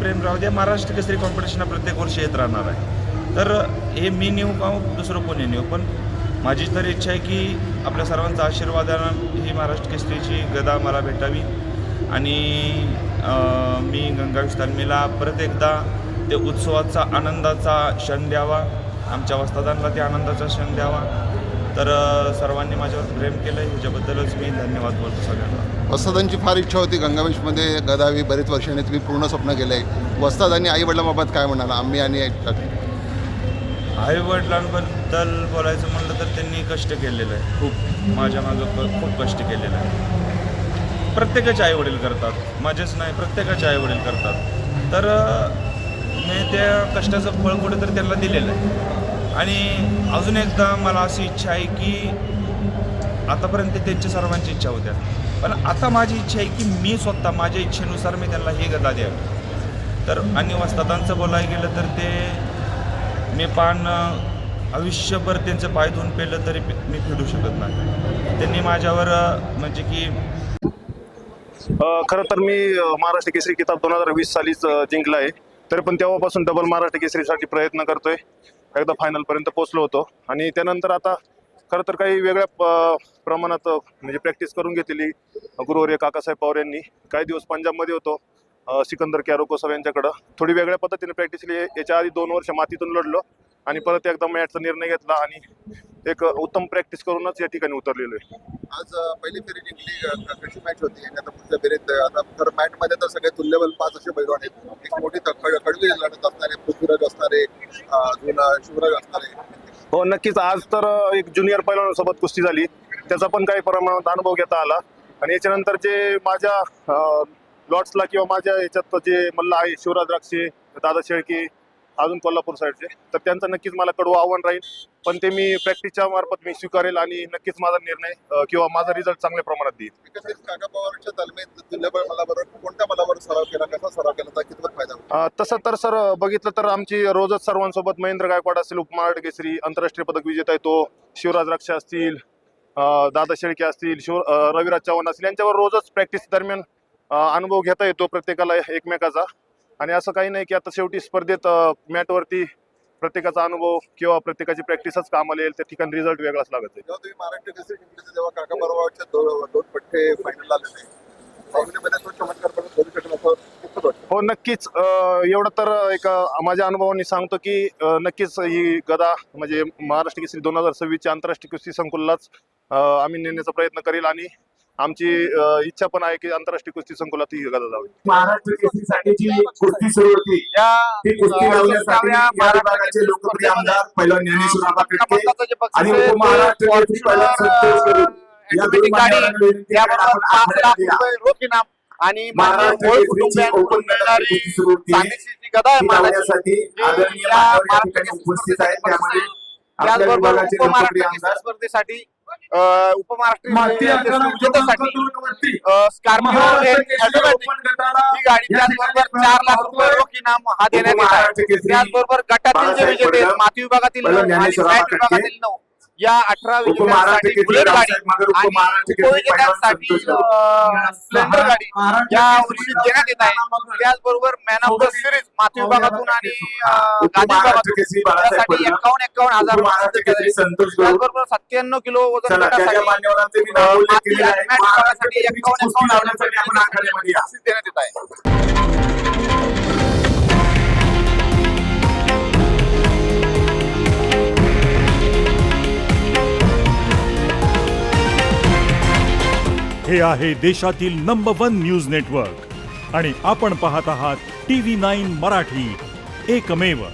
प्रेम राहू द्या, महाराष्ट्र केसरी कॉम्पिटिशन प्रत्येक वर्षी येत राहणार आहे. तर हे मी नेऊ का दुसरं कोणी नेऊ, पण माझी तर इच्छा आहे की आपल्या सर्वांचा आशीर्वादानं ही महाराष्ट्र केसरीची गदा मला भेटावी आणि मी गंगावेश तालमीला परत एकदा ते उत्सवाचा आनंदाचा क्षण द्यावा, आमच्या वस्तादांना ते आनंदाचा क्षण द्यावा. तर सर्वांनी माझ्यावर प्रेम केलं ह्याच्याबद्दलच मी धन्यवाद बोलतो सगळ्यांना. वस्तादांची फार इच्छा होती गंगावेशमध्ये गदावी, बरेच वर्षांनी तुम्ही पूर्ण स्वप्न केलं आहे. वस्तादांनी आईवडिलांबाबत काय म्हणाला? आम्ही आणि आईवडिलांबद्दल बोलायचं म्हटलं तर त्यांनी कष्ट केलेलं आहे, खूप माझ्या मागं खूप कष्ट केलेलं आहे. प्रत्येकाचे आईवडील करतात, माझेच नाही, प्रत्येकाचे आईवडील करतात. तर मी त्या कष्टाचं फळ कुठेतरी त्यांना दिलेलं आहे. आणि अजून एकदा मला अशी इच्छा आहे की आतापर्यंत त्यांच्या सर्वांची इच्छा होत्या, पण आता माझी इच्छा आहे की मी स्वतः माझ्या इच्छेनुसार मी त्यांना ही गदा द्यावी. तर आणि वस्तादांचं बोलायला गेलं तर ते मी पान आयुष्यभर त्यांचं पाय धुवून पेलं तरी मी फिरू शकत नाही. त्यांनी माझ्यावर म्हणजे की खरं तर मी महाराष्ट्र केसरी किताब 2020 सालीच जिंकला आहे, तरी पण तेव्हापासून डबल महाराष्ट्र केसरीसाठी प्रयत्न करतोय. एकदा फायनलपर्यंत पोचलो होतो आणि त्यानंतर आता खरं तर काही वेगळ्या प्रमाणात म्हणजे प्रॅक्टिस करून घेतलेली गुरुवर्य काकासाहेब पवार यांनी. काही दिवस पंजाबमध्ये होतो सिकंदर कॅरोकोसर यांच्याकडं, थोडी वेगळ्या पद्धतीने प्रॅक्टिस केली. याच्या आधी 2 वर्ष मातीतून लढलो आणि परत एकदा मॅचचा निर्णय घेतला आणि एक उत्तम प्रॅक्टिस करूनच या ठिकाणी उतरलेलो आहे. आज पहिली फेरी जिंकली, कशी मॅच होती? आता पुढच्या फेरीत आता तर मॅचमध्ये तर सगळे तुल्यबल 5 असे पैलवान आहेत. एक मोठी कडवी लढत असणारे, पृथ्वीराज असणारे, शिवराज असणारे. हो नक्कीच. आज तर एक ज्युनियर पैलवानासोबत कुस्ती झाली, त्याचा पण काही प्रमाणात अनुभव घेता आला. आणि याच्यानंतर जे माझ्या लॉट्सला किंवा माझ्या याच्यात जे मल्ल आहे, शिवराज द्राक्षे, दादा शेळके, अजून कोल्हापूर साईडचे, तर त्यांचं नक्कीच मला कडवं आव्हान राहील. पण ते मी प्रॅक्टिसच्या मार्फत मी स्वीकारेल आणि नक्कीच माझा निर्णय किंवा माझा रिझल्ट चांगल्या प्रमाणात देईल. एकंदरीत काका पवारच्या तालमीत तुल्यबळ मल्लाबरोबर कोणत्या मल्लावर सराव केला, कसा सराव केला, तर कितपत फायदा होता? तसं तर सर बघितलं तर आमची रोजच सर्वांसोबत महेंद्र गायकवाड असेल, उपमहाराष्ट्र केसरी, आंतरराष्ट्रीय पदक विजेता आहे तो, शिवराज द्राक्षे असतील, दादा शेळके असतील, रविराज चव्हाण असतील, यांच्यावर रोजच प्रॅक्टिस दरम्यान अनुभव घेता येतो प्रत्येकाला एकमेकाचा. आणि असं काही नाही की आता शेवटी स्पर्धेत मॅटवरती प्रत्येकाचा अनुभव किंवा प्रत्येकाची प्रॅक्टिसच कामाला येईल, त्या ठिकाणी रिझल्ट वेगळाच लागत आहे. जेव्हा तुम्ही महाराष्ट्र केसरी जिंकले तेव्हा काका पवारच्या 2 पट्टे फायनल आलेले, फायनलमध्ये तो चमत्कार पण करू शकला असं. हो नक्कीच. एवढं तर एक माझ्या अनुभवांनी सांगतो की नक्कीच ही गदा म्हणजे महाराष्ट्र केसरी 2026च्या आंतरराष्ट्रीय कुस्ती संकुलाच आम्ही नेण्याचा प्रयत्न करेल आणि आमची इच्छा पण आहे की आंतरराष्ट्रीय कुस्ती संकुलात ही गदा जावी. महाराष्ट्र केसरीसाठी जी कुस्ती सुरू होती, ती कुस्ती लावण्यासाठी या विभागाचे लोकप्रिय आमदार पैलवान ज्ञानेश्वर आबा कटके आणि उपमहाराष्ट्र केसरी पैलवान संतोष गरुड या दोन मान्यवरांना त्याबरोबर 5 लाख रुपये रोख इनाम आणि महाराष्ट्र केसरीची ओपन गटाची कुस्ती सुरू होती, चांदीची गदा आहे लावण्यासाठी आदरणीय मान्यवर या ठिकाणी उपस्थित आहेत. त्यामध्ये आपल्या विभागाचे लोकप्रिय आमदार स्पर्धेसाठी उपमहाराष्ट्रीय स्कॉर्पिओ ही गाडी, त्याचबरोबर 4 लाख रुपये रोख इनाम हा देण्यात येत आहे. त्याचबरोबर गटातील जे विजेते माती विभागातील आणि मॅट विभागातील 9 या 18 विजेत्यांसाठी बुलेट गाडी आणि उपविजेत्यांसाठी स्प्लेंडर गाडी या वर्षी देण्यात येत आहे. त्याचबरोबर मॅन ऑफ द सिरीज माती विभागातून आणि गादी विभागातून यासाठी 51,000 संतोष गरुड त्याचबरोबर 97 किलो वजन गटासाठी माती आणि मॅट विभागासाठी 51,000 आपण आखाड्यामध्ये या. देण्यात येत आहे. हे आहे देशातील नंबर 1 न्यूज नेटवर्क आणि आपण पाहत आहात TV9 मराठी, एकमेव.